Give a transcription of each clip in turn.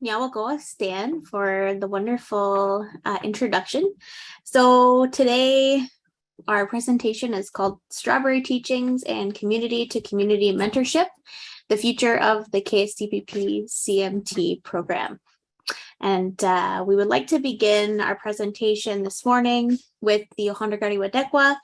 Nyawagoa Stan for the wonderful introduction. So today our presentation is called Strawberry Teachings and Community to Community Mentorship, the future of the KSTPP CMT program. And we would like to begin our presentation this morning with the Ohondagari Wadekwa,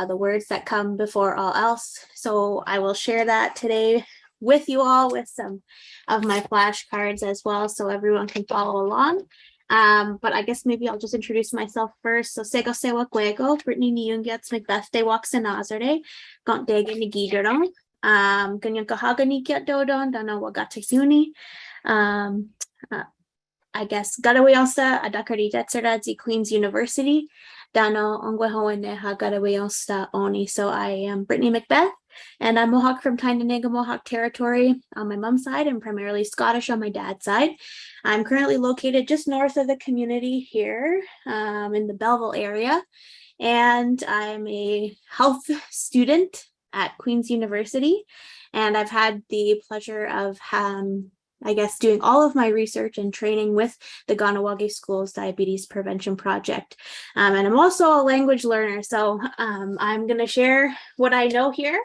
the words that come before all else. So I will share that today with you all with some of my flashcards as well, so everyone can follow along. But I guess maybe I'll just introduce myself first. So Sego Sewa Gwego, Brittany Niyungyats Macbeth Walks in Nazare, Gont Dega Nigidorong, Ganyan Kahaga Nikyat Dodon, Dana Wagatasuni. I guess Gadawayosa Adakari Tetsuradzi Queen's University, Dano Ongwehoeneha Gadawayosa Oni. So I am Brittany Macbeth, and I'm Mohawk from Tyndonega Mohawk territory on my mom's side and primarily Scottish on my dad's side. I'm currently located just north of the community here in the Belleville area, and I'm a health student at Queen's University, and I've had the pleasure of doing all of my research and training with the Ganawagi School's Diabetes Prevention Project. And I'm also a language learner, so I'm going to share what I know here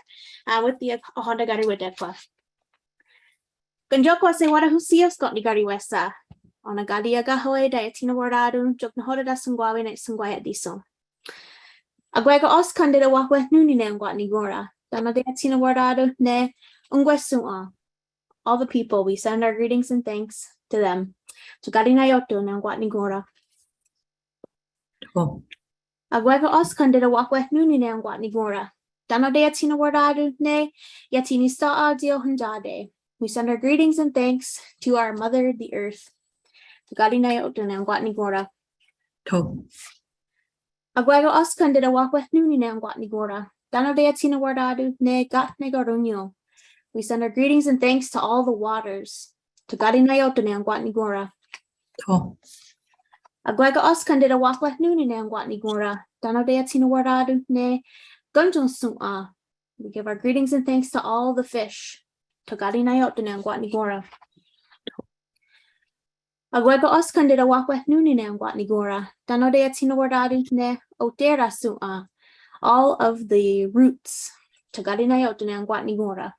with the Ohondagari Wadekwa. Ganjokwa se wara husia Scotty Gari Wesa. On a Gadia Gahoe, Diatina Wardadu, Joknahoda Sungwawi, Night Sungwaya Diso. Agwega Os Candida Wakwe Nuni Nangwatni Gora, Dana Diatina Wardadu, Ne Ungwesua. All the people, we send our greetings and thanks to them. To Gadinayoto Nangwatni Gora. Agwega Os Candida Wakwe Nuni Nangwatni Gora. Dana Diatina Wardadu, Ne Yatini Sa'a Dio Hundade. We send our greetings and thanks to our mother, the earth. To Gadinayoto Nangwatni Gora. Agwega Os Candida Wakwe Nuni Nangwatni Gora. Dana Diatina Wardadu, Ne Gatne Garunyo. We send our greetings and thanks to all the waters. To Gadinayoto Nangwatni Gora. Agwega Os Candida Wakwe Nuni Nangwatni Gora. Dana Diatina Wardadu, Ne Gunjun Sum'a. We give our greetings and thanks to all the fish. To Gadinayoto Nangwatni Gora. Agwega Os Candida Wakwe Nuni Nangwatni Gora. Dana Diatina Wardadu, Ne Otera Sum'a. All of the roots. To Gadinayoto Nangwatni Gora.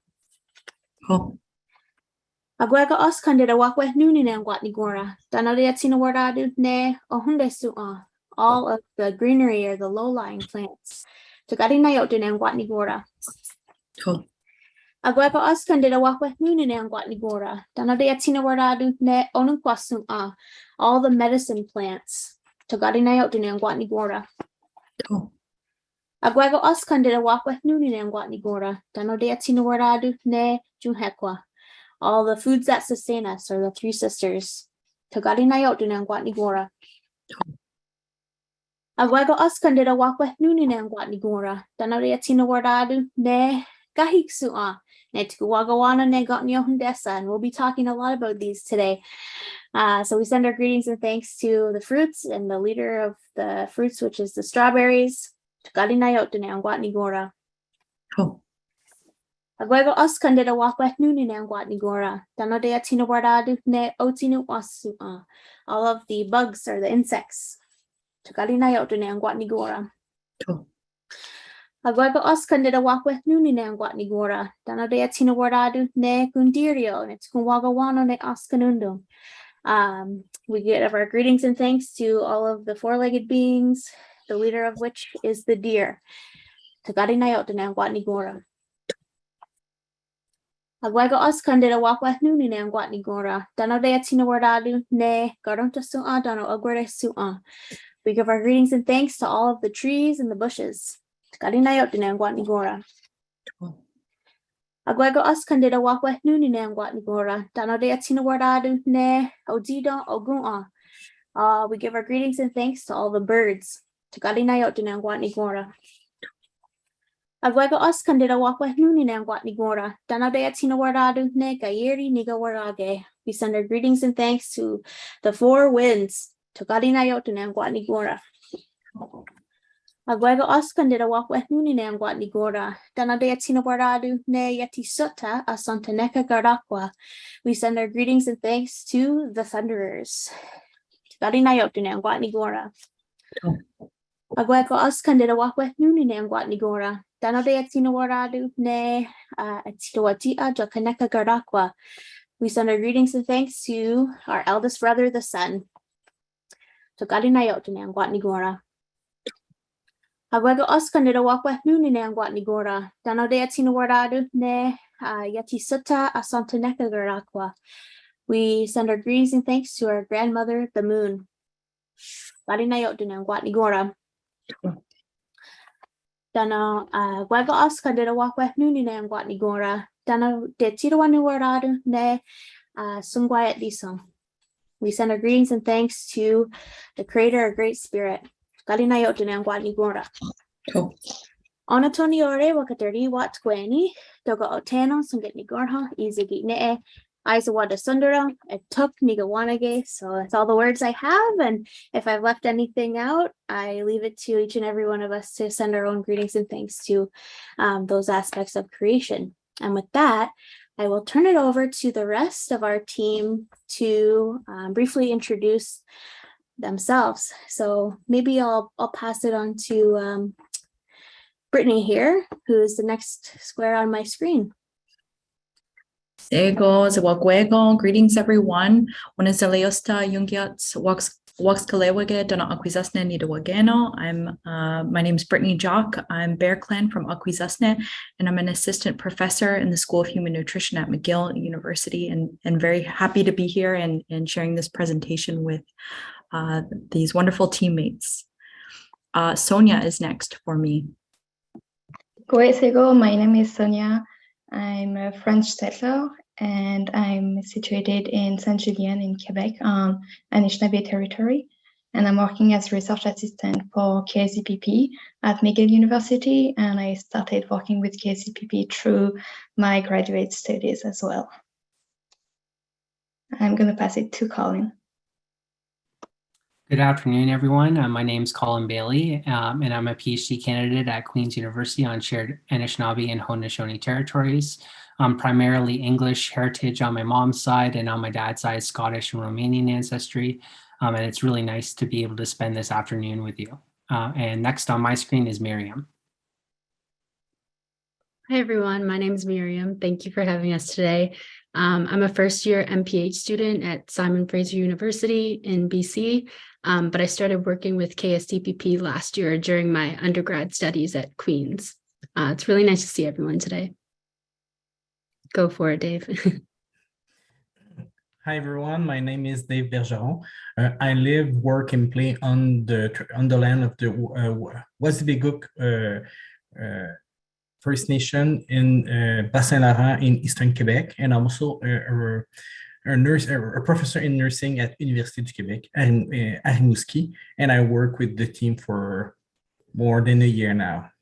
Agwega Os Candida Wakwe Nuni Nangwatni Gora. Dana Diatina Wardadu, Ne Ohunde Sum'a. All of the greenery or the low-lying plants. To Gadinayoto Nangwatni Gora. Agwega Os Candida Wakwe Nuni Nangwatni Gora. Dana Diatina Wardadu, Ne Onunkwa Sum'a. All the medicine plants. To Gadinayoto Nangwatni Gora. Agwega Os Candida Wakwe Nuni Nangwatni Gora. Dana Diatina Wardadu, Ne Junhekwa. All the foods that sustain us are the three sisters. To Gadinayoto Nangwatni Gora. Agwega Os Candida Wakwe Nuni Nangwatni Gora. Dana Diatina Wardadu, Ne Gahik Su'a. Ne Tukuwagawana Ne Gotnyo Hundesa. And we'll be talking a lot about these today. So we send our greetings and thanks to the fruits and the leader of the fruits, which is the strawberries. To Gadinayoto Nangwatni Gora. Agwega Os Candida Wakwe Nuni Nangwatni Gora. Dana Diatina Wardadu, Ne Otinu Wasu'a. All of the bugs or the insects. To Gadinayoto Nangwatni Gora. Agwega Os Candida Wakwe Nuni Nangwatni Gora. Dana Diatina Wardadu, Ne Gundirio. Ne Tukuwagawana Ne Oscanundo. We give our greetings and thanks to all of the four-legged beings, the leader of which is the deer. To Gadinayoto Nangwatni Gora. Agwega Os Candida Wakwe Nuni Nangwatni Gora. Dana Diatina Wardadu, Ne Garunta Su'a. Dano Agwere Su'a. We give our greetings and thanks to all of the trees and the bushes. To Gadinayoto Nangwatni Gora. Agwega Os Candida Wakwe Nuni Nangwatni Gora. Dana Diatina Wardadu, Ne Odido Ogun'a. We give our greetings and thanks to all the birds. To Gadinayoto Nangwatni Gora. Agwega Os Candida Wakwe Nuni Nangwatni Gora. Dana Diatina Wardadu, Ne Gayeri Niga Warage. We send our greetings and thanks to the four winds. To Gadinayoto Nangwatni Gora. Agwego oskandida wakwet nuni ne angwat ni gora. Dana de atina waradu ne yeti sutta asontaneka garakwa. We send our greetings and thanks to the Thunderers. Gari na yoktu ne angwat ni gora. Agwego oskandida wakwet nuni ne angwat ni gora. Dana de atina waradu ne atita watia jokaneka garakwa. We send our greetings and thanks to our eldest brother, the sun. So gari na yoktu ne angwat ni gora. Agwego oskandida wakwet nuni ne angwat ni gora. Dano de atina waradu ne yeti sutta asontaneka garakwa. We send our greetings and thanks to our grandmother, the moon. Gari na yoktu ne angwat ni gora. Dano agwego oskandida wakwet nuni ne angwat ni gora. Dano de tirawanu waradu ne sungwayat disong. We send our greetings and thanks to the creator, our great spirit. Gari na yoktu ne angwat ni gora. Ona Tony ore wakaterni wat kweni doga otano sunget ni gorha easy ne Isa wada sundara it took nigawanage. So that's all the words I have, and if I've left anything out, I leave it to each and every one of us to send our own greetings and thanks to those aspects of creation. And with that, I will turn it over to the rest of our team to briefly introduce themselves. So maybe I'll pass it on to Brittany here, who is the next square on my screen. Greetings everyone. Wanazaleosta Yungiat Waxkalewage Dona Aquizasne Nidawageno. My name is Brittany Jock. I'm Bear Clan from Aquizasne, and I'm an assistant professor in the School of Human Nutrition at McGill University, and very happy to be here and sharing this presentation with these wonderful teammates. Sonia is next for me. My name is Sonia. I'm a French settler, and I'm situated in Saint-Julien in Quebec on Anishinaabe territory. And I'm working as research assistant for KCPP at McGill University, and I started working with KCPP through my graduate studies as well. I'm going to pass it to Colin. Good afternoon, everyone. My name is Colin Bailey, and I'm a PhD candidate at Queen's University on shared Anishinaabe and Haudenosaunee territories. Primarily English heritage on my mom's side, and on my dad's side, Scottish and Romanian ancestry. And it's really nice to be able to spend this afternoon with you. And next on my screen is Miriam. Hi, everyone. My name is Miriam. Thank you for having us today. I'm a first-year MPH student at Simon Fraser University in BC, but I started working with KSTPP last year during my undergrad studies at Queen's. It's really nice to see everyone today. Go for it, Dave. Hi, everyone. My name is Dave Bergeron. I live, work, and play on the land of the Wasibiguk First Nation in Bas-Saint-Laurent in Eastern Quebec, and I'm also a professor in nursing at Université du Québec and at Rimouski, and I work with the team for more than a year now.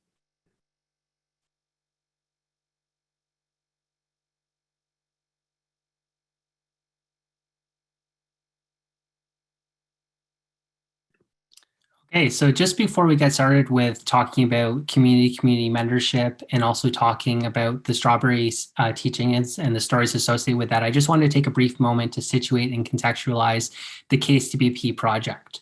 Okay, so just before we get started with talking about community mentorship and also talking about the strawberry teachings and the stories associated with that, I just wanted to take a brief moment to situate and contextualize the KSTPP project.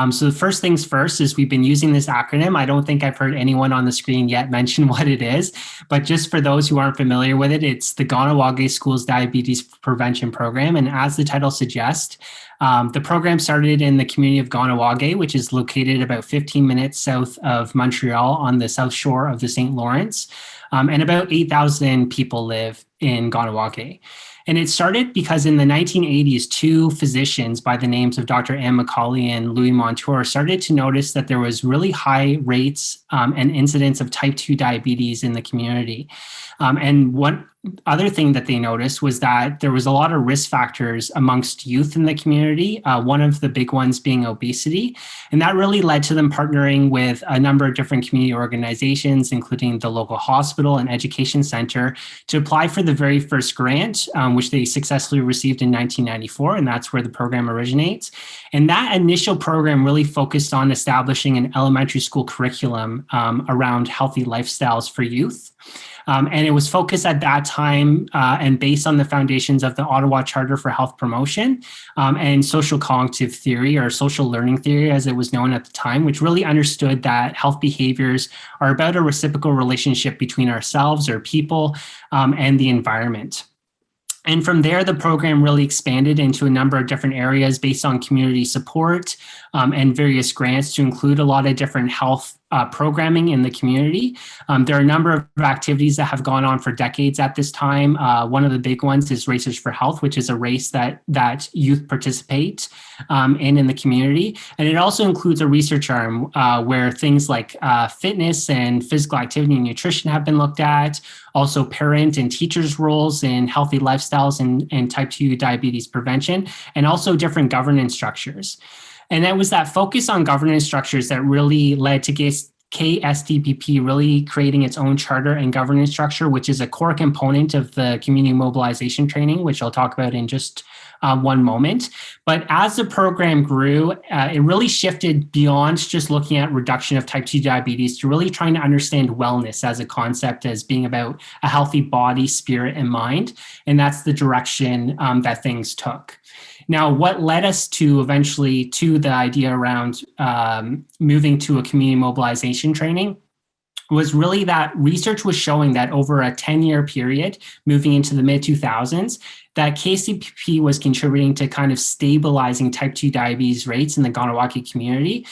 So the first things first is we've been using this acronym. I don't think I've heard anyone on the screen yet mention what it is, but just for those who aren't familiar with it, it's the Kahnawake Schools Diabetes Prevention Program. And as the title suggests, the program started in the community of Kahnawake, which is located about 15 minutes south of Montreal on the south shore of the St. Lawrence. And about 8,000 people live in Kahnawake. And it started because in the 1980s, two physicians by the names of Dr. Anne Macaulay and Louis Montour started to notice that there was really high rates and incidence of type 2 diabetes in the community. And one other thing that they noticed was that there was a lot of risk factors amongst youth in the community, one of the big ones being obesity. And that really led to them partnering with a number of different community organizations, including the local hospital and education center, to apply for the very first grant, which they successfully received in 1994. And that's where the program originates. And that initial program really focused on establishing an elementary school curriculum around healthy lifestyles for youth. And it was focused at that time and based on the foundations of the Ottawa Charter for Health Promotion and social cognitive theory, or social learning theory as it was known at the time, which really understood that health behaviors are about a reciprocal relationship between ourselves or people and the environment. And from there, the program really expanded into a number of different areas based on community support and various grants to include a lot of different health programming in the community. There are a number of activities that have gone on for decades at this time. One of the big ones is Racers for Health, which is a race that youth participate in the community. And it also includes a research arm where things like fitness and physical activity and nutrition have been looked at, also parent and teachers' roles in healthy lifestyles and type 2 diabetes prevention, and also different governance structures. And that was that focus on governance structures that really led to KSDPP really creating its own charter and governance structure, which is a core component of the community mobilization training, which I'll talk about in just one moment. But as the program grew, it really shifted beyond just looking at reduction of type 2 diabetes to really trying to understand wellness as a concept, as being about a healthy body, spirit, and mind. And that's the direction that things took. Now, what led us to eventually to the idea around moving to a community mobilization training was really that research was showing that over a 10-year period, moving into the mid-2000s, that KCPP was contributing to kind of stabilizing type 2 diabetes rates in the Kahnawake community,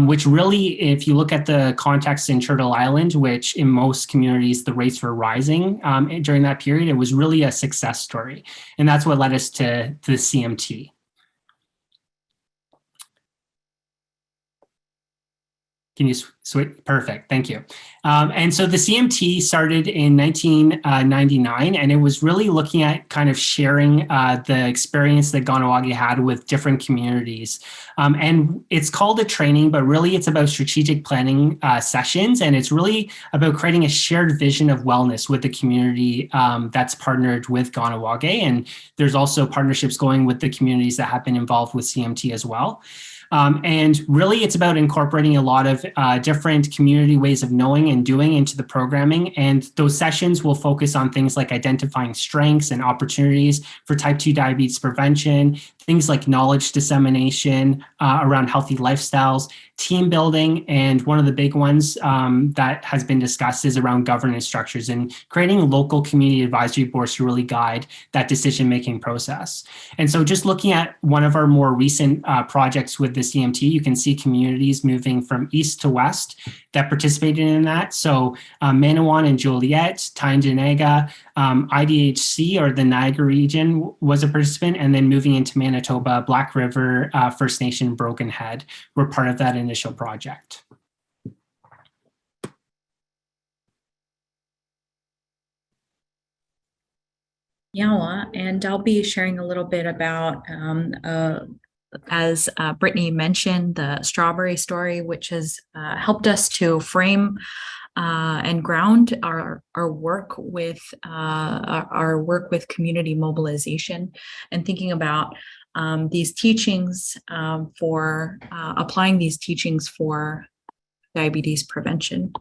which really, if you look at the context in Turtle Island, which in most communities, the rates were rising during that period, it was really a success story. And that's what led us to the CMT. Can you switch? Perfect. Thank you. And so the CMT started in 1999, and it was really looking at kind of sharing the experience that Kahnawake had with different communities. And it's called a training, but really it's about strategic planning sessions. And it's really about creating a shared vision of wellness with the community that's partnered with Kahnawake. And there's also partnerships going with the communities that have been involved with CMT as well. And really, it's about incorporating a lot of different community ways of knowing and doing into the programming. And those sessions will focus on things like identifying strengths and opportunities for type 2 diabetes prevention, things like knowledge dissemination around healthy lifestyles, team building, and one of the big ones that has been discussed is around governance structures and creating local community advisory boards to really guide that decision-making process. And so just looking at one of our more recent projects with the CMT, you can see communities moving from east to west that participated in that. So Manawan and Joliet, Tyendinaga, IDHC, or the Niagara region, was a participant, and then moving into Manitoba, Black River, First Nation, Broken Head were part of that initial project. Yeah, and I'll be sharing a little bit about, as Brittany mentioned, the strawberry story, which has helped us to frame and ground our work with community mobilization and thinking about these teachings for applying these teachings for diabetes prevention.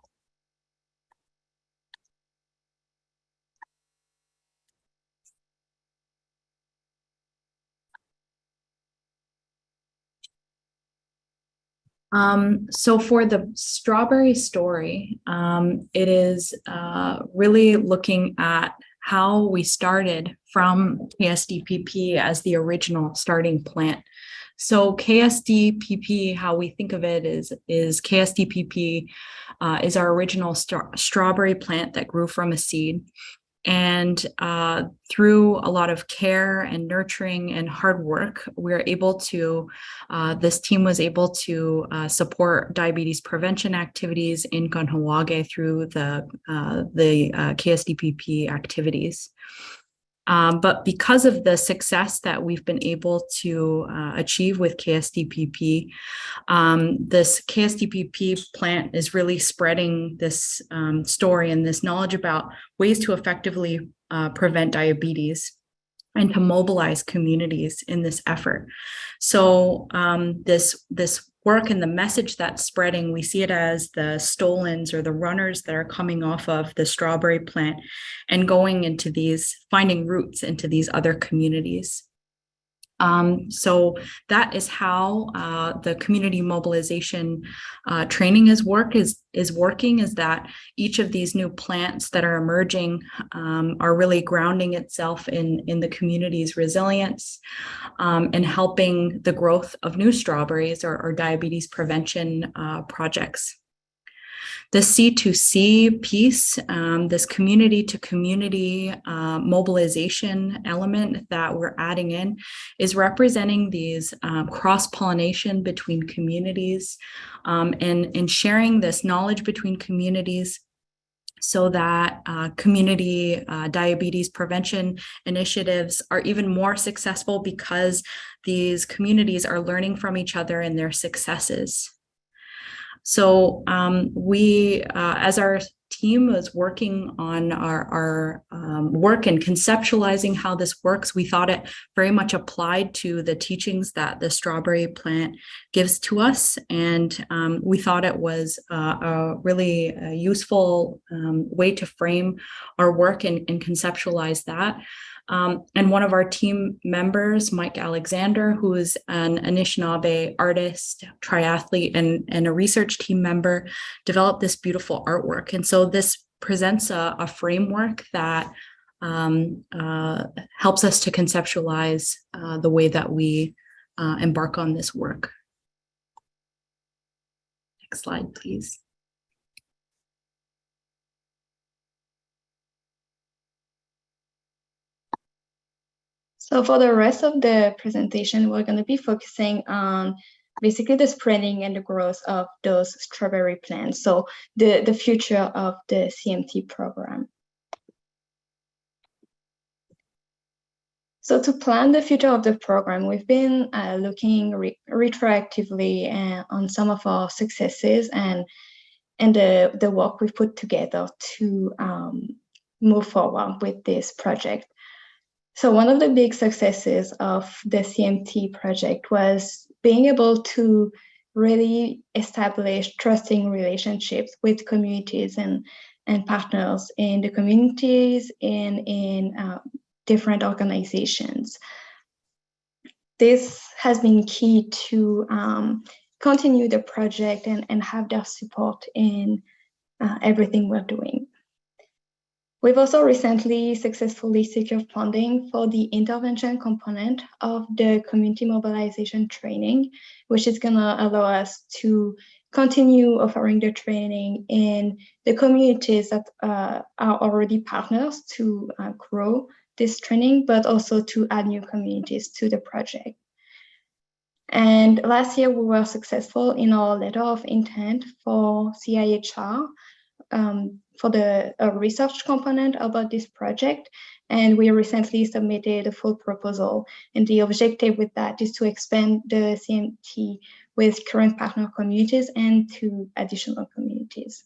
So for the strawberry story, it is really looking at how we started from KSDPP as the original starting plant. So KSDPP, how we think of it is KSDPP is our original strawberry plant that grew from a seed. And through a lot of care and nurturing and hard work, we're able to, this team was able to support diabetes prevention activities in Kahnawake through the KSDPP activities. But because of the success that we've been able to achieve with KSDPP, this KSDPP plant is really spreading this story and this knowledge about ways to effectively prevent diabetes and to mobilize communities in this effort. So this work and the message that's spreading, we see it as the stolons or the runners that are coming off of the strawberry plant and going into these, finding roots into these other communities. So that is how the community mobilization training is working, is that each of these new plants that are emerging are really grounding itself in the community's resilience and helping the growth of new strawberries or diabetes prevention projects. The C2C piece, this community to community mobilization element that we're adding in, is representing these cross-pollination between communities and sharing this knowledge between communities so that community diabetes prevention initiatives are even more successful because these communities are learning from each other and their successes. So we, as our team was working on our work and conceptualizing how this works, we thought it very much applied to the teachings that the strawberry plant gives to us. And we thought it was a really useful way to frame our work and conceptualize that. And one of our team members, Mike Alexander, who is an Anishinaabe artist, triathlete, and a research team member, developed this beautiful artwork. And so this presents a framework that helps us to conceptualize the way that we embark on this work. Next slide, please. So for the rest of the presentation, we're going to be focusing on basically the spreading and the growth of those strawberry plants. So the future of the CMT program. So to plan the future of the program, we've been looking retroactively on some of our successes and the work we've put together to move forward with this project. So one of the big successes of the CMT project was being able to really establish trusting relationships with communities and partners in the communities and in different organizations. This has been key to continue the project and have their support in everything we're doing. We've also recently successfully secured funding for the intervention component of the community mobilization training, which is going to allow us to continue offering the training in the communities that are already partners to grow this training, but also to add new communities to the project. And last year, we were successful in our letter of intent for CIHR, for the research component about this project. And we recently submitted a full proposal. And the objective with that is to expand the CMT with current partner communities and to additional communities.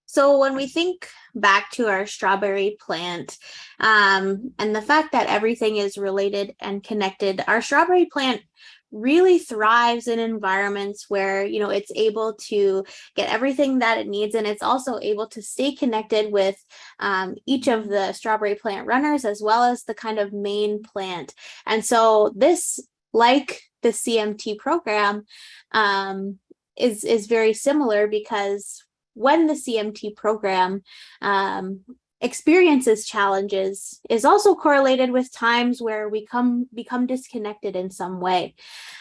So when we think back to our strawberry plant and the fact that everything is related and connected, our strawberry plant really thrives in environments where, you know, it's able to get everything that it needs, and it's also able to stay connected with each of the strawberry plant runners as well as the kind of main plant. And so this, like the CMT program, is very similar, because when the CMT program experiences challenges is also correlated with times where we become disconnected in some way.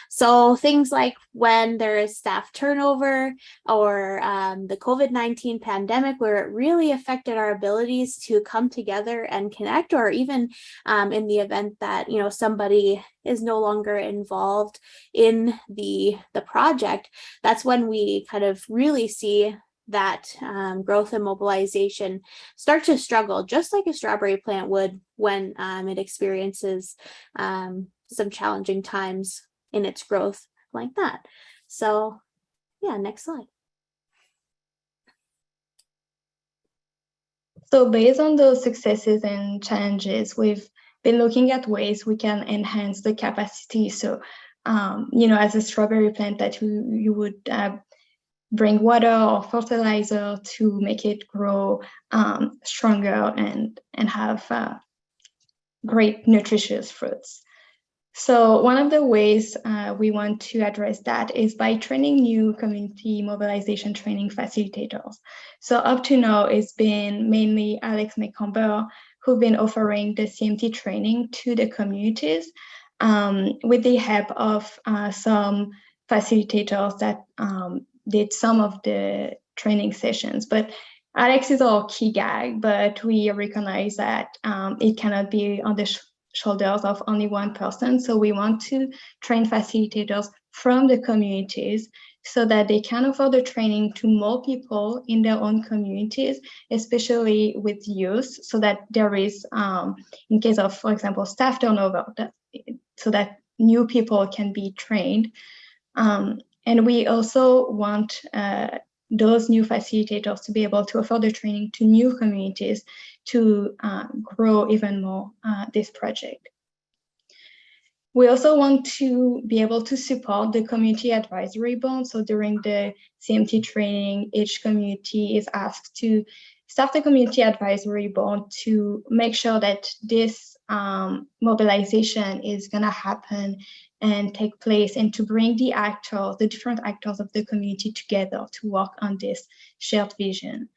So things like when there is staff turnover or the COVID-19 pandemic, where it really affected our abilities to come together and connect, or even in the event that, you know, somebody is no longer involved in the project, that's when we kind of really see that growth and mobilization start to struggle, just like a strawberry plant would when it experiences some challenging times in its growth like that. So yeah, next slide. So based on those successes and challenges, we've been looking at ways we can enhance the capacity. So, you know, as a strawberry plant that you would bring water or fertilizer to make it grow stronger and have great nutritious fruits. So one of the ways we want to address that is by training new community mobilization training facilitators. So up to now, it's been mainly Alex McComber who've been offering the CMT training to the communities with the help of some facilitators that did some of the training sessions. But Alex is our key guy, but we recognize that it cannot be on the shoulders of only one person. So we want to train facilitators from the communities so that they can offer the training to more people in their own communities, especially with youth, so that there is, in case of, for example, staff turnover, so that new people can be trained. And we also want those new facilitators to be able to offer the training to new communities to grow even more this project. We also want to be able to support the community advisory board. So during the CMT training, each community is asked to staff the community advisory board to make sure that this mobilization is going to happen and take place, and to bring the actors, the different actors of the community together to work on this shared vision.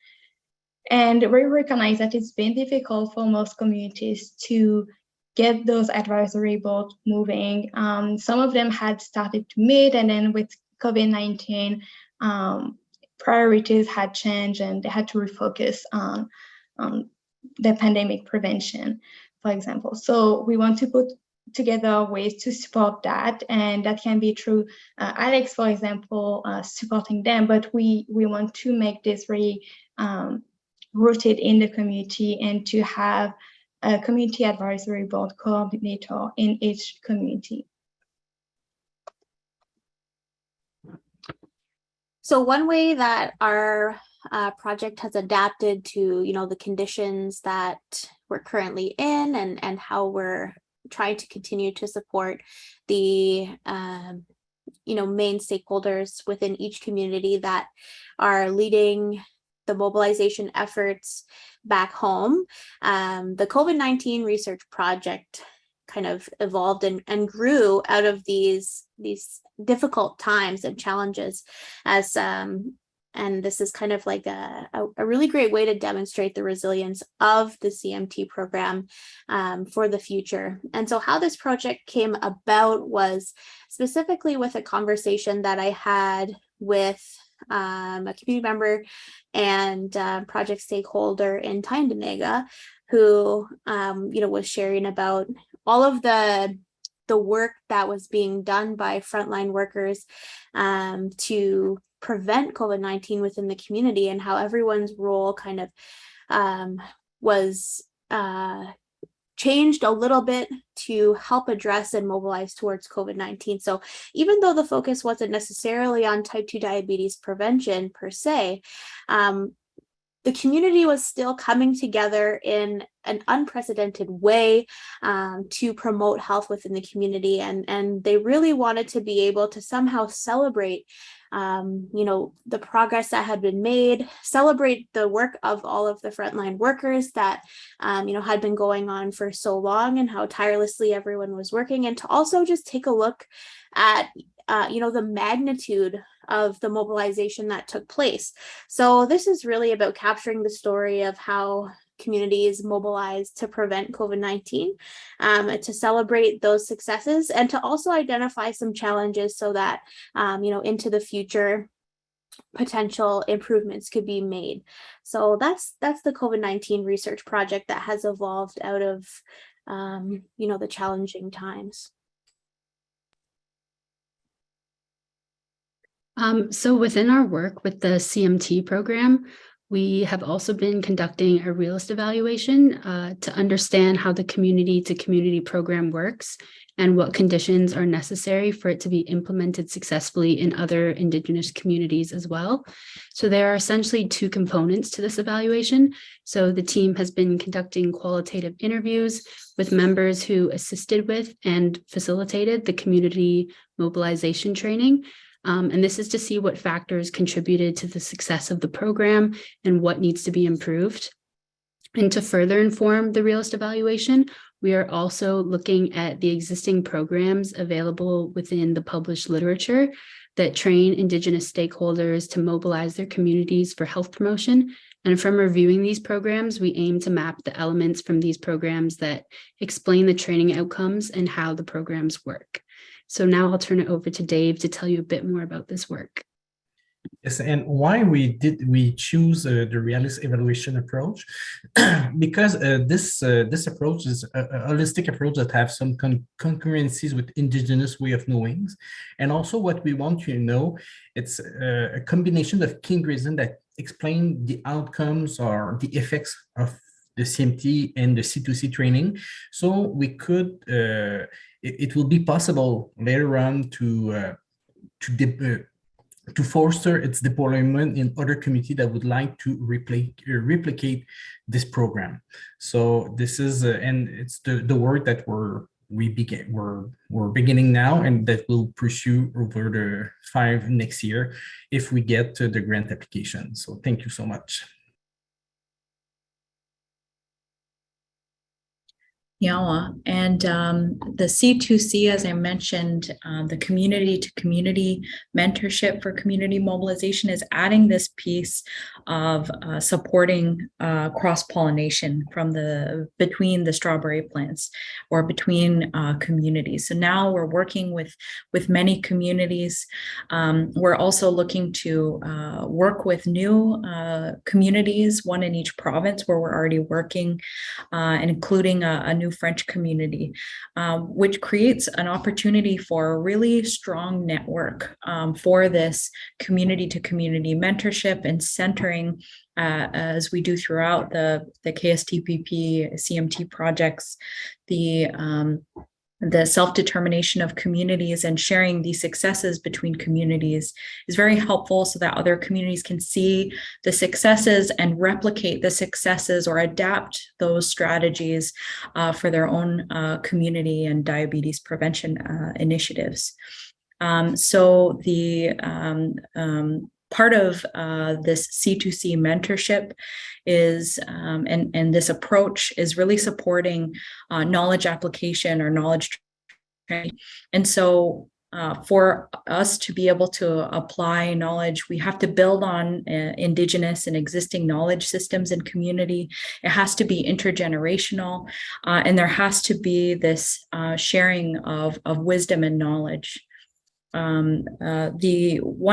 And we recognize that it's been difficult for most communities to get those advisory boards moving. Some of them had started to meet, and then with COVID-19, priorities had changed and they had to refocus on the pandemic prevention, for example. So we want to put together ways to support that, and that can be through Alex, for example, supporting them, but we want to make this really rooted in the community, and to have a community advisory board coordinator in each community. So one way that our project has adapted to, you know, the conditions that we're currently in, and how we're trying to continue to support the you know, main stakeholders within each community that are leading the mobilization efforts back home. The COVID-19 research project kind of evolved and grew out of these difficult times and challenges, as and this is kind of like a really great way to demonstrate the resilience of the CMT program for the future. And so how this project came about was specifically with a conversation that I had with a community member and project stakeholder in Tyendinaga, who you know, was sharing about all of the work that was being done by frontline workers to prevent COVID-19 within the community, and how everyone's role kind of was changed a little bit to help address and mobilize towards COVID-19. So even though the focus wasn't necessarily on type 2 diabetes prevention per se, the community was still coming together in an unprecedented way to promote health within the community. And they really wanted to be able to somehow celebrate you know, the progress that had been made, celebrate the work of all of the frontline workers that, you know, had been going on for so long, and how tirelessly everyone was working, and to also just take a look at, you know, the magnitude of the mobilization that took place. So this is really about capturing the story of how communities mobilized to prevent COVID-19, to celebrate those successes and to also identify some challenges so that, into the future, potential improvements could be made. So that's the COVID-19 research project that has evolved out of, the challenging times. So within our work with the CMT program, we have also been conducting a realist evaluation to understand how the community-to-community program works and what conditions are necessary for it to be implemented successfully in other Indigenous communities as well. So there are essentially two components to this evaluation. So the team has been conducting qualitative interviews with members who assisted with and facilitated the community mobilization training. And this is to see what factors contributed to the success of the program and what needs to be improved. And to further inform the realist evaluation, we are also looking at the existing programs available within the published literature that train Indigenous stakeholders to mobilize their communities for health promotion. And from reviewing these programs, we aim to map the elements from these programs that explain the training outcomes and how the programs work. So now I'll turn it over to Dave to tell you a bit more about this work. Yes, and why we choose the realist evaluation approach? Because this approach is a holistic approach that have some concurrencies with Indigenous way of knowing, and also what we want to know, it's a combination of key ingredients that explain the outcomes or the effects of the CMT and the C2C training. So we could, it will be possible later on to foster its deployment in other communities that would like to replicate this program. So this is, and it's the work that we're beginning now, and that will pursue over the 5 next year if we get to the grant application. So thank you so much. Yawa. And the C2C, as I mentioned, the community-to-community mentorship for community mobilization is adding this piece of supporting cross-pollination between the strawberry plants or between communities. So now we're working with many communities. We're also looking to work with new communities, one in each province where we're already working, and including a new French community, which creates an opportunity for a really strong network for this community-to-community mentorship and centering, as we do throughout the KSTPP CMT projects, the self-determination of communities and sharing these successes between communities is very helpful so that other communities can see the successes and replicate the successes or adapt those strategies for their own community and diabetes prevention initiatives. So the part of this C2C mentorship is, and this approach is really supporting knowledge application or knowledge training. And so for us to be able to apply knowledge, we have to build on Indigenous and existing knowledge systems and community. It has to be intergenerational, and there has to be this sharing of wisdom and knowledge. One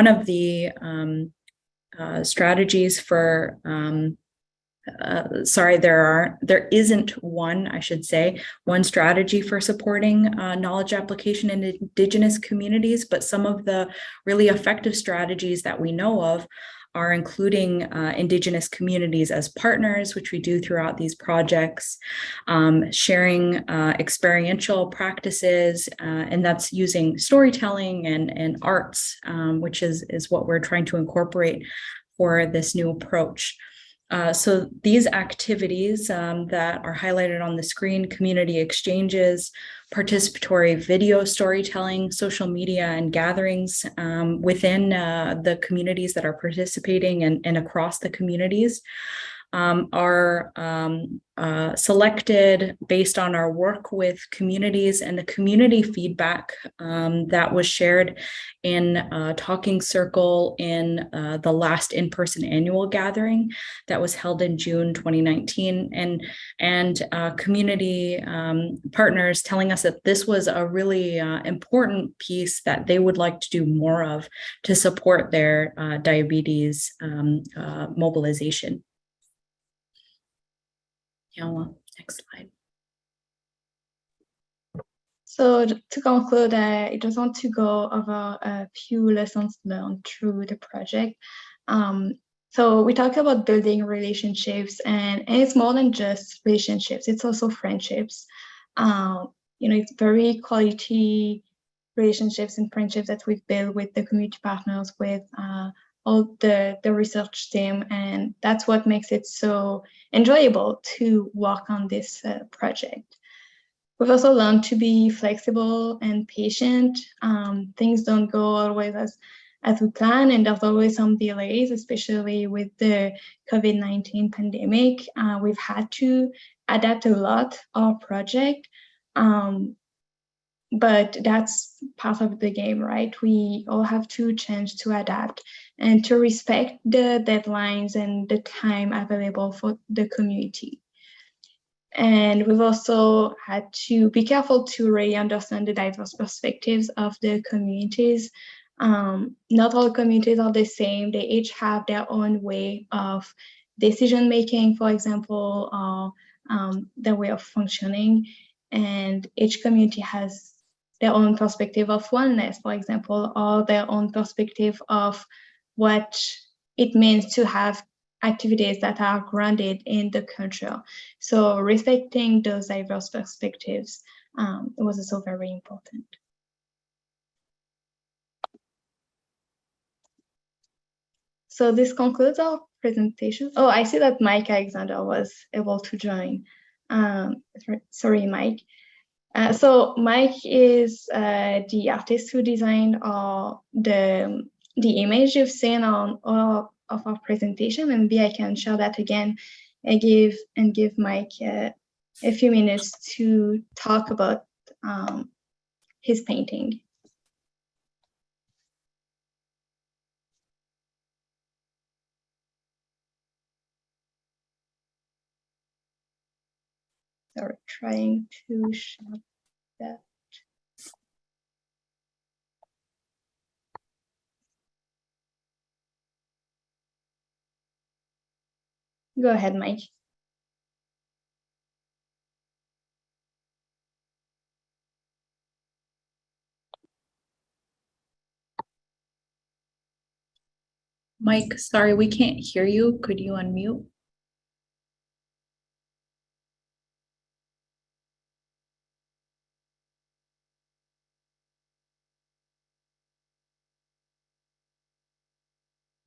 of the strategies for there isn't one, I should say, one strategy for supporting knowledge application in Indigenous communities, but some of the really effective strategies that we know of are including Indigenous communities as partners, which we do throughout these projects, sharing experiential practices, and that's using storytelling and arts, which is what we're trying to incorporate for this new approach. So these activities that are highlighted on the screen, community exchanges, participatory video storytelling, social media and gatherings within the communities that are participating and across the communities, are selected based on our work with communities and the community feedback that was shared in a talking circle in the last in-person annual gathering that was held in June 2019, and community partners telling us that this was a really important piece that they would like to do more of to support their diabetes mobilization. Yeah, next slide. So to conclude, I just want to go over a few lessons learned through the project. So we talked about building relationships, and it's more than just relationships, it's also friendships. It's very quality relationships and friendships that we've built with the community partners, with all the research team, and that's what makes it so enjoyable to work on this project. We've also learned to be flexible and patient. Things don't go always as we plan, and there's always some delays, especially with the COVID-19 pandemic. We've had to adapt a lot our project, but that's part of the game, right? We all have to change to adapt and to respect the deadlines and the time available for the community. And we've also had to be careful to really understand the diverse perspectives of the communities. Not all communities are the same. They each have their own way of decision making, for example, or their way of functioning. And each community has their own perspective of wellness, for example, or their own perspective of what it means to have activities that are grounded in the culture. So respecting those diverse perspectives was also very important. So this concludes our presentation. Oh, I see that Mike Alexander was able to join. Sorry, Mike. So Mike is the artist who designed the image you've seen on all of our presentation, and maybe I can share that again and give Mike a few minutes to talk about his painting. Sorry, trying to share that. Go ahead, Mike. Mike, sorry, we can't hear you. Could you unmute?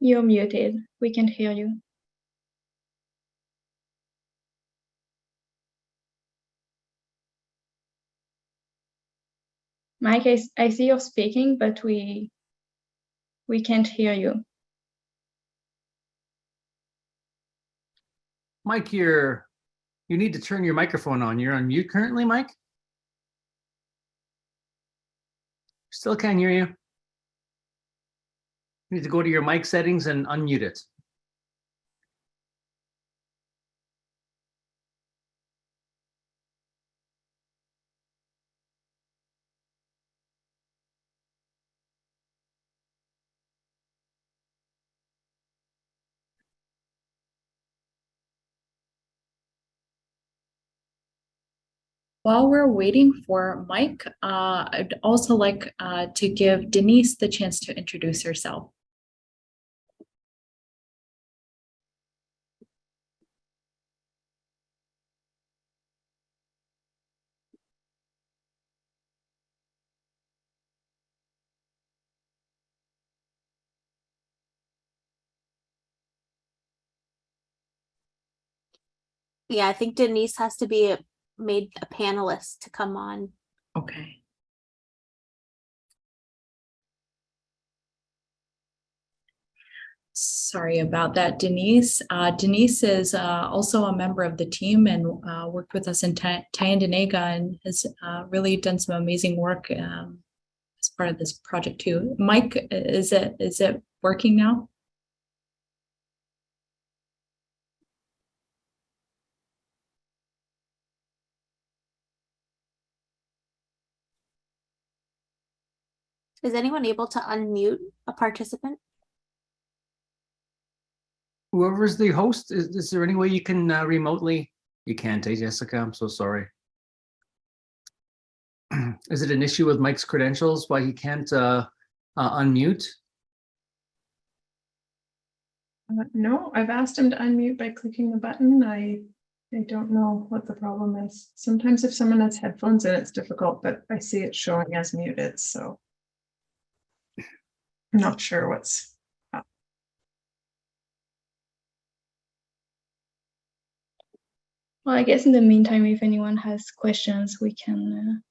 You're muted. We can't hear you. Mike, I see you're speaking, but we can't hear you. Mike, you need to turn your microphone on. You're on mute currently, Mike? Still can't hear you. You need to go to your mic settings and unmute it. While we're waiting for Mike, I'd also like to give Denise the chance to introduce herself. Yeah, I think Denise has to be made a panelist to come on. Okay. Sorry about that, Denise. Denise is also a member of the team and worked with us in Tyendinaga and has really done some amazing work as part of this project too. Mike, is it working now? Is anyone able to unmute a participant? Whoever's the host, is there any way you can remotely? You can't, Jessica? I'm so sorry. Is it an issue with Mike's credentials why he can't unmute? No, I've asked him to unmute by clicking the button. I don't know what the problem is. Sometimes if someone has headphones in, it's difficult, but I see it showing as muted, so I'm not sure what's up. Well, I guess in the meantime, if anyone has questions, we can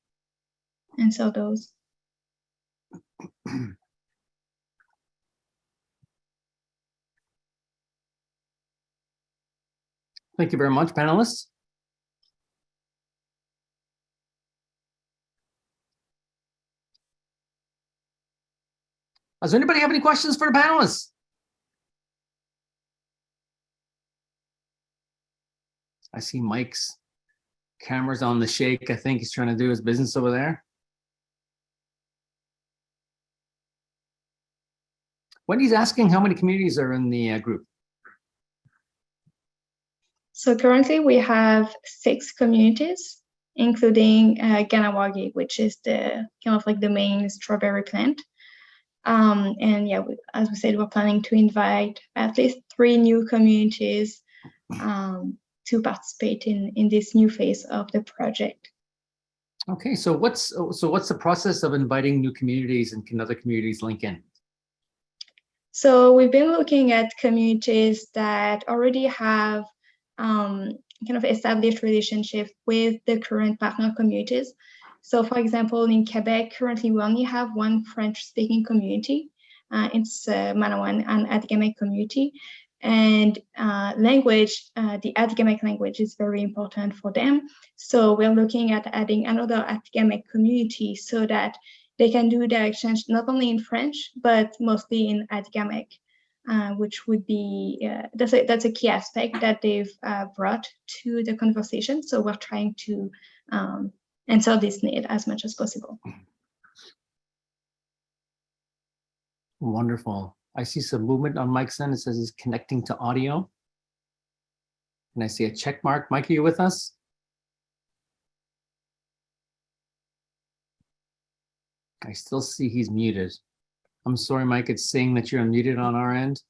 answer those. Thank you very much, panelists. Does anybody have any questions for the panelists? I see Mike's camera's on the shake. I think he's trying to do his business over there. Wendy's asking how many communities are in the group. So currently we have 6 communities, including Ganawagi, which is the kind of like the main strawberry plant. And yeah, as we said, we're planning to invite at least 3 new communities to participate in this new phase of the project. Okay, so what's the process of inviting new communities, and can other communities link in? So we've been looking at communities that already have kind of established relationship with the current partner communities. So for example, in Quebec, currently we only have 1 French-speaking community. It's Manawan and Atikamekw community. And language, the Atikamekw language is very important for them. So we're looking at adding another Atikamekw community so that they can do their exchange not only in French, but mostly in Atikamekw, which would be, that's a key aspect that they've brought to the conversation. So we're trying to answer this need as much as possible. Wonderful. I see some movement on Mike's end. It says he's connecting to audio. And I see a check mark. Mike, are you with us? I still see he's muted. I'm sorry, Mike. It's saying that you're unmuted on our end.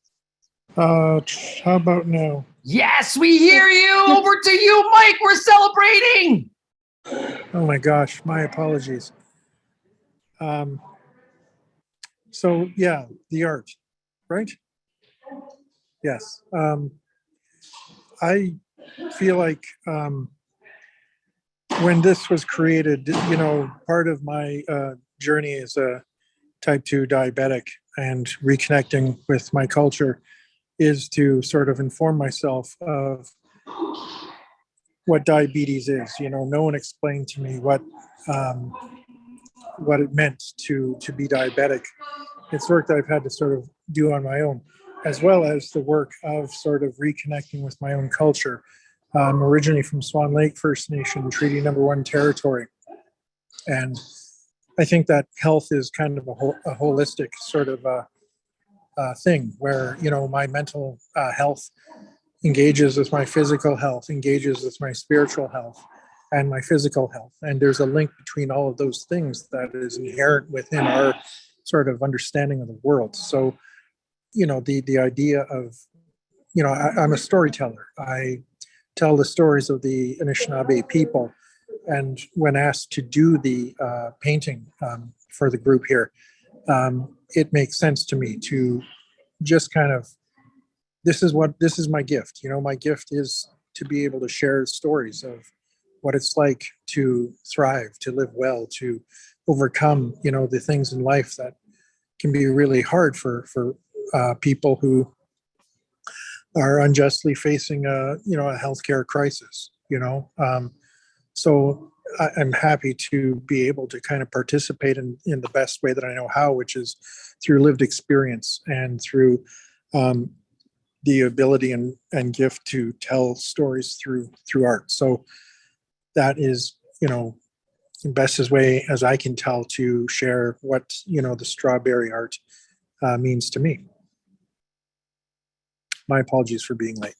How about now? Yes, we hear you. Over to you, Mike. We're celebrating. Oh my gosh, my apologies. So yeah, the art, right? Yes. I feel like when this was created, you know, part of my journey as a type 2 diabetic and reconnecting with my culture is to sort of inform myself of what diabetes is. You know, no one explained to me what it meant to be diabetic. It's work that I've had to sort of do on my own, as well as the work of sort of reconnecting with my own culture. I'm originally from Swan Lake First Nation, Treaty Number 1 territory. And I think that health is kind of a holistic sort of thing where, you know, my mental health engages with my physical health, engages with my spiritual health and my physical health. And there's a link between all of those things that is inherent within our sort of understanding of the world. So, you know, the idea of, you know, I'm a storyteller. I tell the stories of the Anishinaabe people. And when asked to do the painting for the group here, it makes sense to me to just kind of, this is my gift. You know, my gift is to be able to share stories of what it's like to thrive, to live well, to overcome, you know, the things in life that can be really hard for people who are unjustly facing a healthcare crisis. So I'm happy to be able to kind of participate in the best way that I know how, which is through lived experience and through the ability and gift to tell stories through art. So that is, the bestest way as I can tell to share what, the strawberry art means to me. My apologies for being late.